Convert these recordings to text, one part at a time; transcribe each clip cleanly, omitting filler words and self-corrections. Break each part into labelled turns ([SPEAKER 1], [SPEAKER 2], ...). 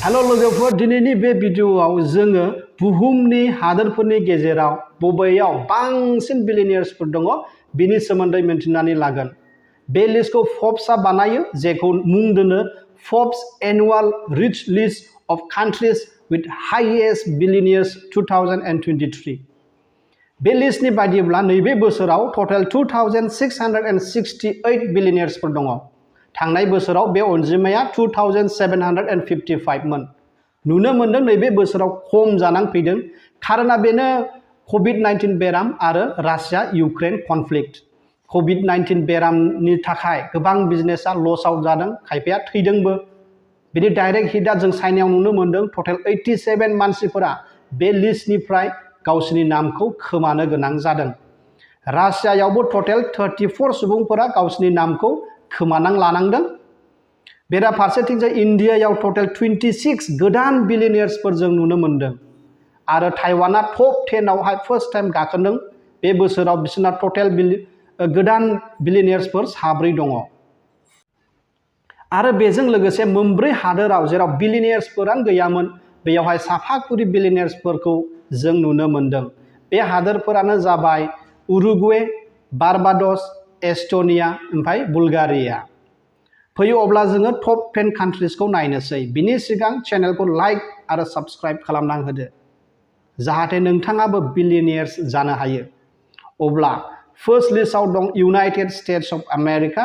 [SPEAKER 1] Hello लोगोफोर दिनैनि बे भिडियोआव जोङो बुहुमनि हादोरफोरनि गेजेराव बबेयाव बांसिन बिलियनियार्सफोर दङ बिनि सोमोन्दै मिन्थिनानै लागोन। बे लिस्टखौ फर्ब्सआ बानायो जेखौ मुं दोनो Forbes annual rich list of countries with highest billionaires 2023। बे लिस्टनि बायदिब्ला नैबे बोसोराव टटेल 2668 बिलियनियार्सफोर दङ। थांनाय बोसोराव बे अनजिमाया 2755 मोन। नुनो मोनदों नैबे बोसोराव खम जानानै फैदों। खारना बेनो कभिड-19 बेराम आरो रासिया इउक्रेन कनफ्लिक्ट। कभिड-19 बेरामनि थाखाय गोबां बिजनेसा लस आउट जादों, खायफाया थैदोंबो। बिदि डाइरेक्ट हिटआ जों चाइनायाव नुनो मोनदों। टटेल 87 मानसिफोरा बे लिस्टनिफ्राय गावसिनि नामखौ खोमानो गोनां जादों। रासियायावबो टटेल 34 सुबुंफोरा गावसिनि नामखौ खोमानां लानांदों। बेराफारसेथिंजाय इन्डियायाव टटेल 26 गोदान बिलियनियार्सफोर जों नुनो मोनदों आरो ताइवाना टप 10 आवहाय फर्स्ट टाइम गाखोदों। बे बोसोराव बिसोरना टटेल गोदान बिलियनियार्सफोर 7 दङ। आरो बेजों लोगोसे मोनब्रै हादोराव जेराव बिलियनियार्सफोरानो गैयामोन बेयावहाय साफाखुरि बिलियनियार्सफोरखौ जों नुनो मोनदों। बे हादोरफोरानो जाबाय उरुग्वे, बार्बाडस, एस्टनिया ओमफ्राय बुलगारिया। फैयो अब्ला जोङो टप 10 कान्ट्रिजखौ नायनोसै। बिनि सिगां चेनेलखौ लाइक आरो साबस्क्राइब खालामना होदो जाहाथे नोंथाङाबो बिलियनियार्स जानो हायो। अब्ला फर्स्ट लिस्टआव दं इउनाइटेड स्टेट्स अफ आमेरिका।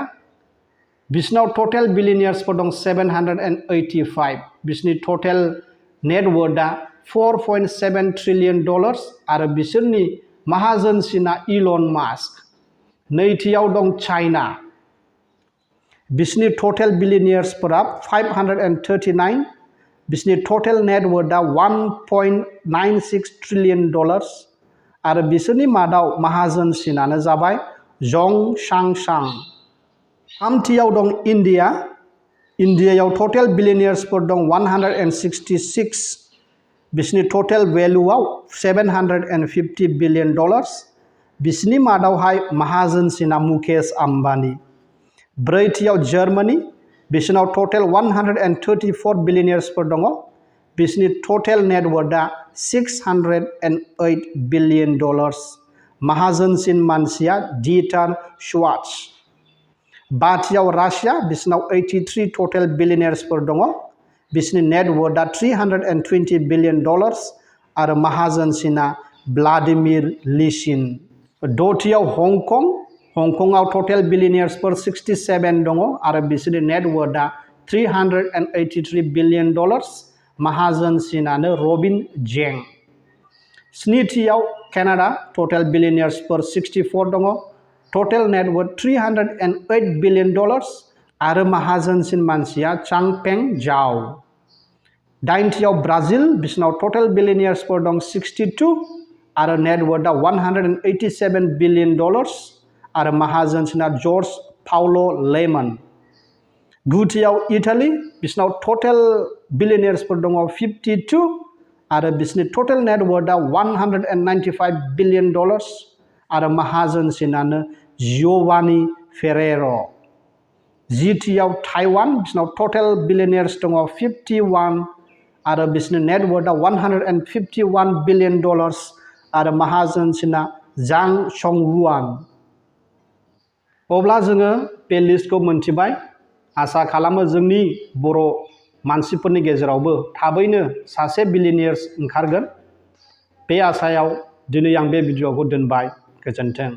[SPEAKER 1] बिसिनाव टटेल बिलियनियार्सफोर दं 785। बिसिनि टटेल नेटवर्थआ $4.7 ट्रिलियन आरो बिसोरनि माहाजोनसिना इलन मास्क। नैथियाव दं चाइना। बिसिनि टटेल बिलियनियार्सफोरा 539। बिसिनि टटेल नेटवर्थआ $1.96 ट्रिलियन आरो बिसोरनि मादाव माहाजोनसिनानो जाबाय जं सांसां। थामथियाव दं इन्डिया। इन्डियायाव टटेल बिलियनियार्सफोर दं 166। बिसिनि टटेल भेलुआव $750 बिलियन। बिसिनि मादावहाय माहाजोनसिना मुकेश आम्बानी। ब्रैथियाव जार्मानी। बिसिनाव टटेल 134 बिलियनियार्सफोर दङ। बिसिनि टटेल नेटवर्थआ $608 बिलियन। माहाजोनसिन मानसिया डिटार श्वार्ट्ज। बाथियाव रासिया। बिसिनाव 83 टटेल बिलियनियार्सफोर दङ। बिसिनि नेटवर्थआ $320 बिलियन आरो माहाजोनसिना व्लादिमिर लिसिन। दथियाव हंकं। हंकंआव टटेल बिलियनियार्सफोर 67 दङ आरो बिसोरनि नेटवर्थआ $383 बिलियन। माहाजोनसिनानो रबिन जें। स्निथियाव केनाडा। टटेल बिलियनियार्सफोर 64 दङ। टटेल नेटवर्थ $308 बिलियन आरो माहाजोनसिन मानसिया चांपें जाओ। दाइनथियाव ब्राजिल। बिसिनाव टटेल बिलियनियार्सफोर दं 62 आरो नेटवर्थआ $187 बिलियन आरो माहाजोनसिना जर्ज पाउलो लेमन। गुथियाव इटाली। बिसिनाव टटेल बिलियनियार्सफोर दङ 52 आरो बिसिनि टटेल नेटवर्थआ $195 बिलियन आरो माहाजोनसिनानो जियोवानी फेरेर। जिथियाव ताइवान। बिसिनाव टटेल बिलियनियार्स दङ 51 आरो बिसिनि नेटवर्थआ $151 बिलियन आरो माहाजोनसिना जां संगुआन। अब्ला जोङो बे लिस्टखौ मोनथिबाय। आसा खालामो जोंनि बर' मानसिफोरनि गेजेरावबो थाबैनो सासे बिलियनियार्स ओंखारगोन। बे आसायाव दिनै आं बे भिडिय'खौ दोनबाय। गोजोन्थों।